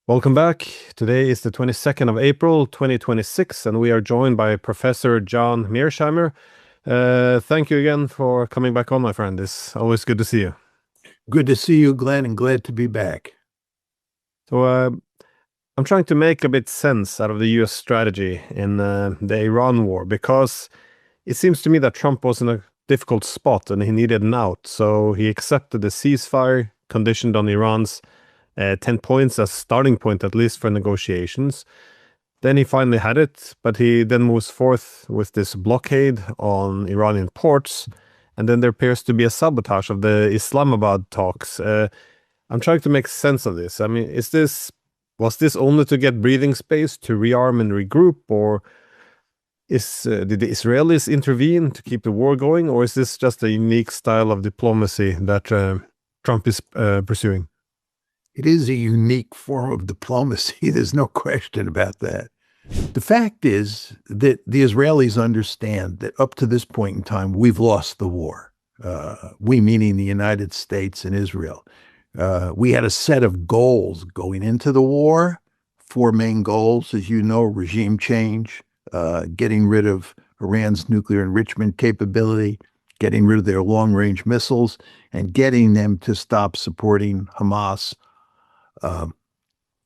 Welcome back. Today is the 22nd of April, 2026, and we are joined by Professor John Mearsheimer. Thank you again for coming back on, my friend. It's always good to see you. Good to see you, Glenn, and glad to be back. So I'm trying to make a bit sense out of the U.S. strategy in the Iran war, because it seems to me that Trump was in a difficult spot and he needed an out. So he accepted the ceasefire conditioned on Iran's 10 points as starting point, at least for negotiations. Then he finally had it, but he then moves forth with this blockade on Iranian ports. And then there appears to be a sabotage of the Islamabad talks. I'm trying to make sense of this. I mean, was this only to get breathing space to rearm and regroup, or did the Israelis intervene to keep the war going, or is this just a unique style of diplomacy that Trump is pursuing? It is a unique form of diplomacy. There's no question about that. The fact is that the Israelis understand that up to this point in time, we've lost the war. We meaning the United States and Israel. We had a set of goals going into the war, 4 main goals, as you know: regime change, getting rid of Iran's nuclear enrichment capability, getting rid of their long-range missiles, and getting them to stop supporting Hamas,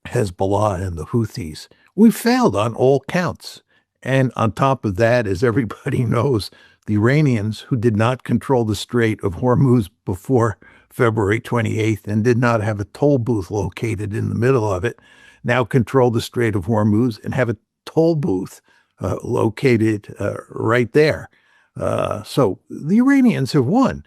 Hezbollah, and the Houthis. We failed on all counts. And on top of that, as everybody knows, the Iranians, who did not control the Strait of Hormuz before February 28th and did not have a toll booth located in the middle of it, now control the Strait of Hormuz and have a toll booth located right there. So the Iranians have won.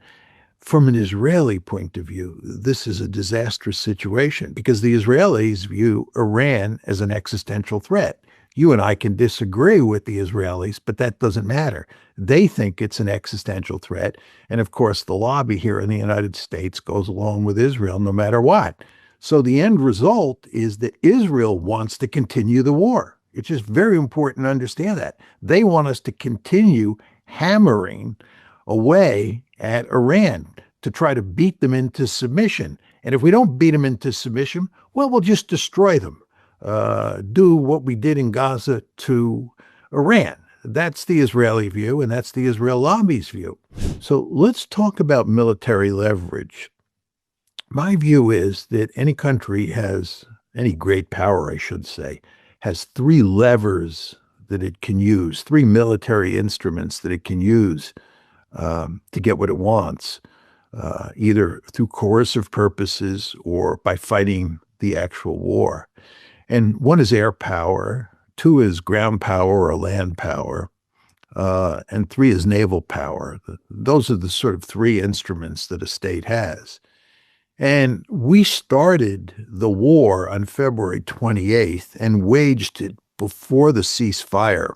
From an Israeli point of view, this is a disastrous situation because the Israelis view Iran as an existential threat. You and I can disagree with the Israelis, but that doesn't matter. They think it's an existential threat. And of course, the lobby here in the United States goes along with Israel no matter what. So the end result is that Israel wants to continue the war. It's just very important to understand that. They want us to continue hammering away at Iran to try to beat them into submission. And if we don't beat them into submission, well, we'll just destroy them. Do what we did in Gaza to Iran. That's the Israeli view, and that's the Israel lobby's view. So let's talk about military leverage. My view is that any country has, any great power, I should say, has 3 levers that it can use, 3 military instruments that it can use to get what it wants, either through coercive purposes or by fighting the actual war. And 1 is air power, 2 is ground power or land power, and 3 is naval power. Those are the sort of 3 instruments that a state has. And we started the war on February 28th and waged it before the ceasefire,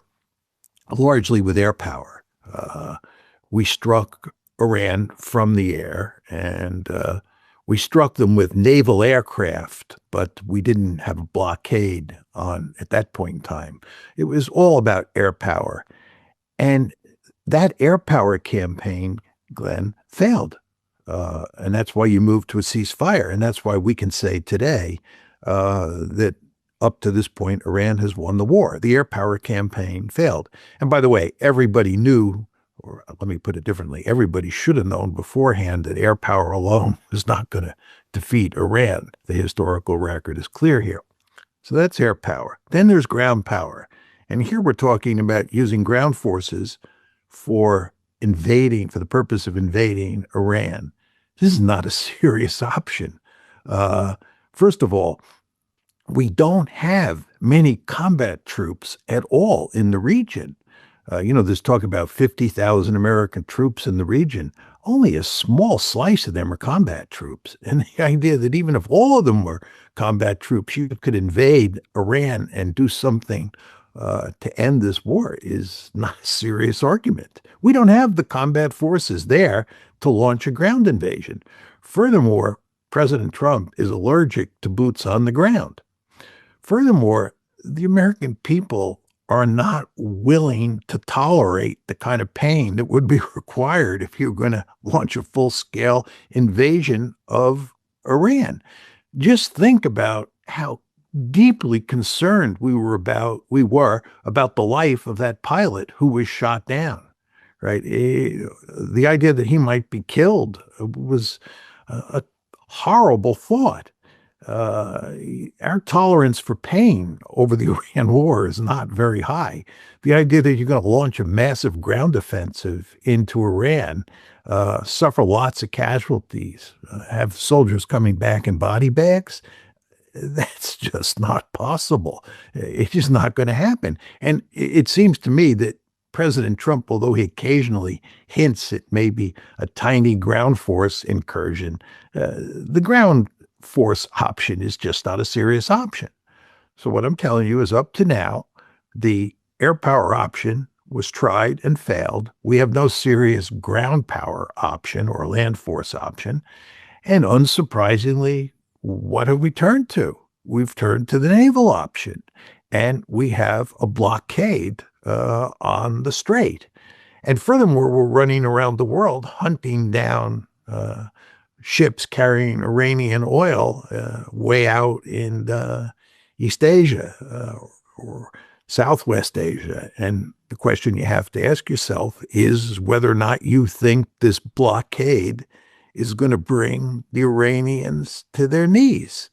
largely with air power. We struck Iran from the air, and we struck them with naval aircraft, but we didn't have a blockade on at that point in time. It was all about air power. And that air power campaign, Glenn, failed. And that's why you moved to a ceasefire. And that's why we can say today that up to this point, Iran has won the war. The air power campaign failed. And by the way, everybody knew, or let me put it differently, everybody should have known beforehand that air power alone was not going to defeat Iran. The historical record is clear here. So that's air power. Then there's ground power. And here we're talking about using ground forces for invading, for the purpose of invading Iran. This is not a serious option. First of all, we don't have many combat troops at all in the region. There's talk about 50,000 American troops in the region. Only a small slice of them are combat troops. And the idea that even if all of them were combat troops, you could invade Iran and do something to end this war is not a serious argument. We don't have the combat forces there to launch a ground invasion. Furthermore, President Trump is allergic to boots on the ground. Furthermore, the American people are not willing to tolerate the kind of pain that would be required if you're going to launch a full-scale invasion of Iran. Just think about how deeply concerned we were about the life of that pilot who was shot down, right? The idea that he might be killed was a horrible thought. Our tolerance for pain over the Iran war is not very high. The idea that you're going to launch a massive ground offensive into Iran, suffer lots of casualties, have soldiers coming back in body bags, that's just not possible. It's just not going to happen. And it seems to me that President Trump, although he occasionally hints at maybe a tiny ground force incursion, the ground force option is just not a serious option. So what I'm telling you is, up to now, the air power option was tried and failed. We have no serious ground power option or land force option. And unsurprisingly, what have we turned to? We've turned to the naval option, and we have a blockade on the strait. And furthermore, we're running around the world hunting down ships carrying Iranian oil way out in East Asia or Southwest Asia. And the question you have to ask yourself is whether or not you think this blockade is going to bring the Iranians to their knees.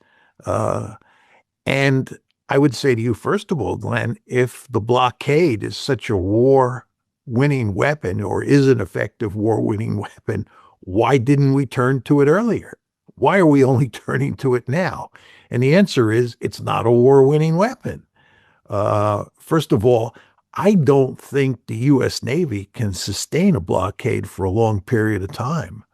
And I would say to you, first of all, Glenn, if the blockade is such a war-winning weapon, or is an effective war-winning weapon, why didn't we turn to it earlier? Why are we only turning to it now? And the answer is, it's not a war-winning weapon. First of all, I don't think the U.S. Navy can sustain a blockade for a long period of time.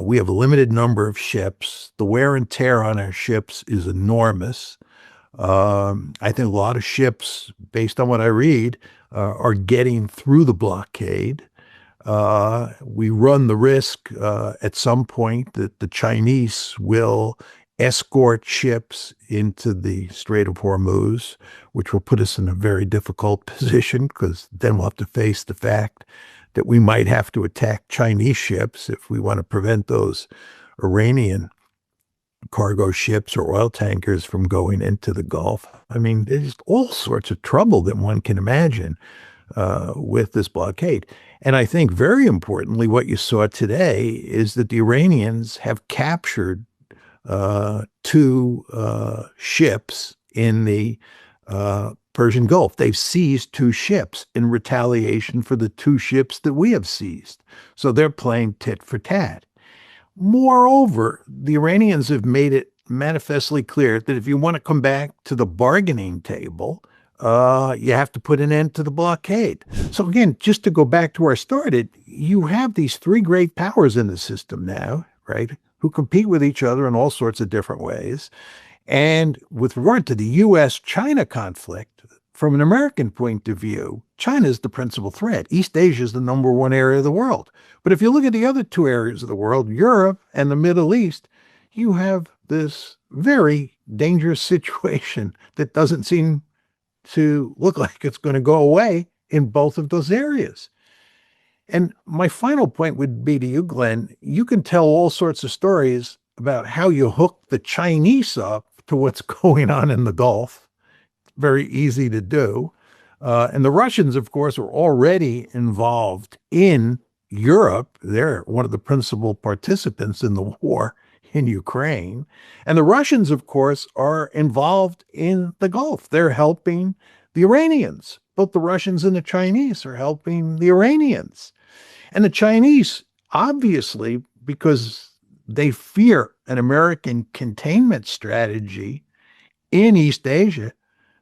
We have a limited number of ships. The wear and tear on our ships is enormous. I think a lot of ships, based on what I read, are getting through the blockade. We run the risk at some point that the Chinese will escort ships into the Strait of Hormuz, which will put us in a very difficult position, because then we'll have to face the fact that we might have to attack Chinese ships if we want to prevent those Iranian cargo ships or oil tankers from going into the Gulf. I mean, there's all sorts of trouble that one can imagine with this blockade. And I think, very importantly, what you saw today is that the Iranians have captured two ships in the Persian Gulf. They've seized two ships in retaliation for the two ships that we have seized. So they're playing tit for tat. Moreover, the Iranians have made it manifestly clear that if you want to come back to the bargaining table, you have to put an end to the blockade. So again, just to go back to where I started, you have these three great powers in the system now, right, who compete with each other in all sorts of different ways. And with regard to the U.S.-China conflict, from an American point of view, China is the principal threat. East Asia is the number one area of the world. But if you look at the other two areas of the world, Europe and the Middle East, you have this very dangerous situation that doesn't seem to look like it's going to go away in both of those areas. And my final point would be to you, Glenn, you can tell all sorts of stories about how you hook the Chinese up to what's going on in the Gulf. Very easy to do. And the Russians, of course, are already involved in Europe. They're one of the principal participants in the war in Ukraine. And the Russians, of course, are involved in the Gulf. They're helping the Iranians. Both the Russians and the Chinese are helping the Iranians. And the Chinese, obviously, because they fear an American containment strategy in East Asia,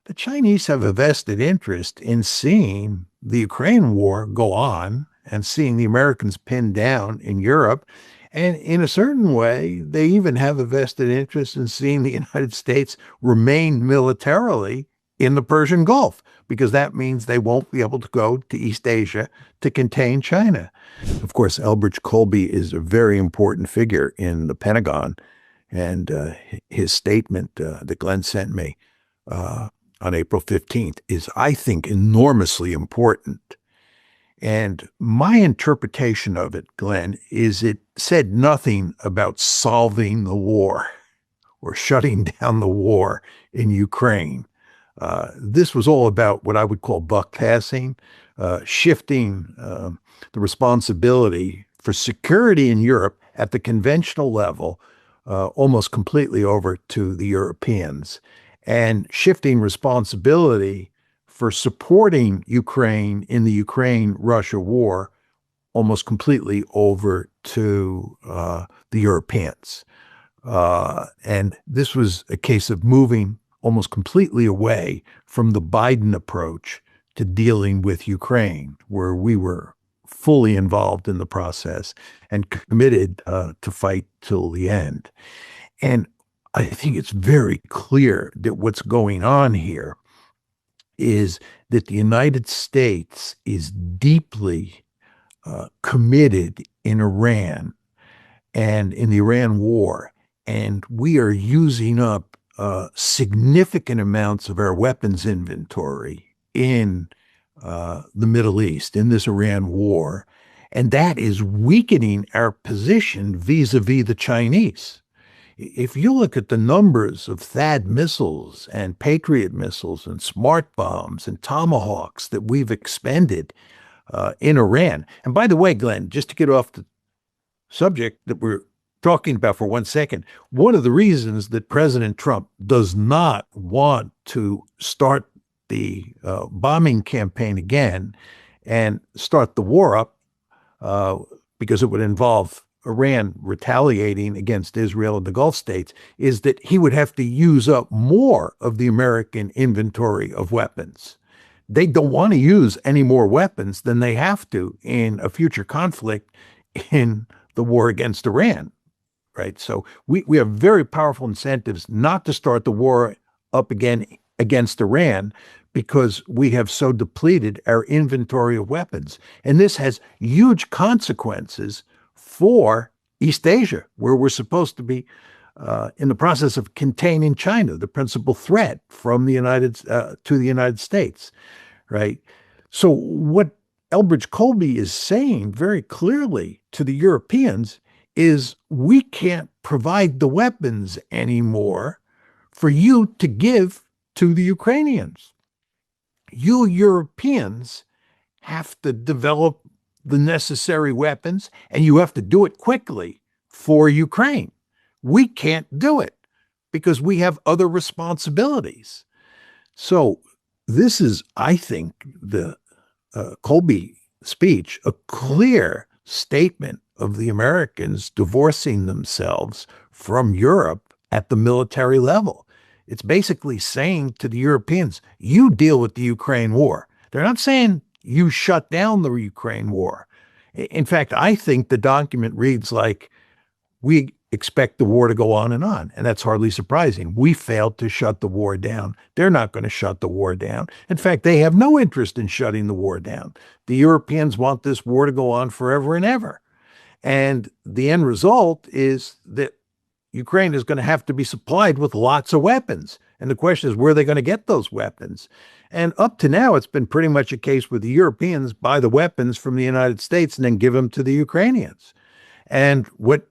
the Chinese have a vested interest in seeing the Ukraine war go on and seeing the Americans pinned down in Europe. And in a certain way, they even have a vested interest in seeing the United States remain militarily in the Persian Gulf, because that means they won't be able to go to East Asia to contain China. Of course, Elbridge Colby is a very important figure in the Pentagon, and his statement that Glenn sent me on April 15th is, I think, enormously important. And my interpretation of it, Glenn, is it said nothing about solving the war. or shutting down the war in Ukraine. This was all about what I would call buck passing, shifting the responsibility for security in Europe at the conventional level almost completely over to the Europeans, and shifting responsibility for supporting Ukraine in the Ukraine-Russia war almost completely over to the Europeans. And this was a case of moving almost completely away from the Biden approach to dealing with Ukraine, where we were fully involved in the process and committed to fight till the end. And I think it's very clear that what's going on here is that the United States is deeply committed in Iran and in the Iran war, and we are using up significant amounts of our weapons inventory in the Middle East, in this Iran war, and that is weakening our position vis-a-vis the Chinese. If you look at the numbers of THAAD missiles and Patriot missiles and smart bombs and Tomahawks that we've expended in Iran, and by the way, Glenn, just to get off the subject that we're talking about for 1 second, one of the reasons that President Trump does not want to start the bombing campaign again and start the war up, because it would involve Iran retaliating against Israel and the Gulf states, is that he would have to use up more of the American inventory of weapons. They don't want to use any more weapons than they have to in a future conflict in the war against Iran, right? So we have very powerful incentives not to start the war up again against Iran, because we have so depleted our inventory of weapons. And this has huge consequences for East Asia, where we're supposed to be in the process of containing China, the principal threat from the to the United States, right? So what Elbridge Colby is saying very clearly to the Europeans is, we can't provide the weapons anymore for you to give to the Ukrainians. You Europeans have to develop the necessary weapons, and you have to do it quickly for Ukraine. We can't do it because we have other responsibilities. So this is, I think, the Colby speech, a clear statement of the Americans divorcing themselves from Europe at the military level. It's basically saying to the Europeans, you deal with the Ukraine war. They're not saying you shut down the Ukraine war. In fact, I think the document reads like, we expect the war to go on, and that's hardly surprising. We failed to shut the war down. They're not going to shut the war down. In fact, they have no interest in shutting the war down. The Europeans want this war to go on forever and ever. And the end result is that Ukraine is going to have to be supplied with lots of weapons. And the question is, where are they going to get those weapons? And up to now, it's been pretty much a case where the Europeans buy the weapons from the United States and then give them to the Ukrainians. And what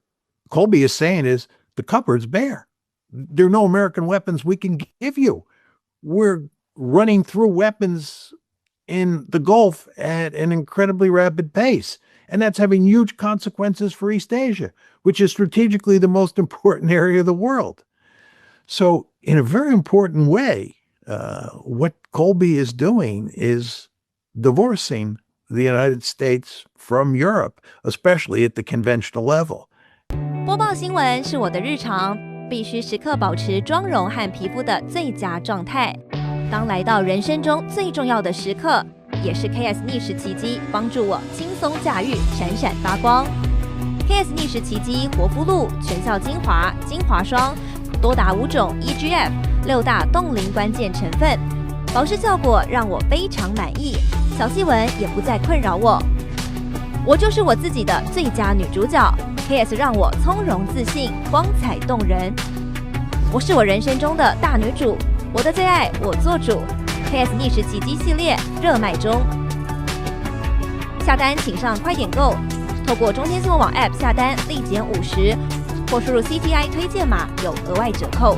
Colby is saying is, the cupboard's bare. There are no American weapons we can give you. We're running through weapons in the Gulf at an incredibly rapid pace. And that's having huge consequences for East Asia, which is strategically the most important area of the world. So in a very important way, what Colby is doing is divorcing the United States from Europe, especially at the conventional level. 播报新闻是我的日常，必须时刻保持妆容和皮肤的最佳状态。当来到人生中最重要的时刻，也是 KS 逆时奇迹帮助我轻松驾驭，闪闪发光。KS 逆时奇迹活肤露全效精华、精华霜，多达5种 EGF 6大冻龄关键成分，保湿效果让我非常满意，小细纹也不再困扰我。我就是我自己的最佳女主角 ，KS 让我从容自信，光彩动人。我是我人生中的大女主，我的最爱我做主。KS 逆时奇迹系列热卖中，下单请上快点购，透过中天新闻网 App 下单立减50，或输入 CTI 推荐码有额外折扣。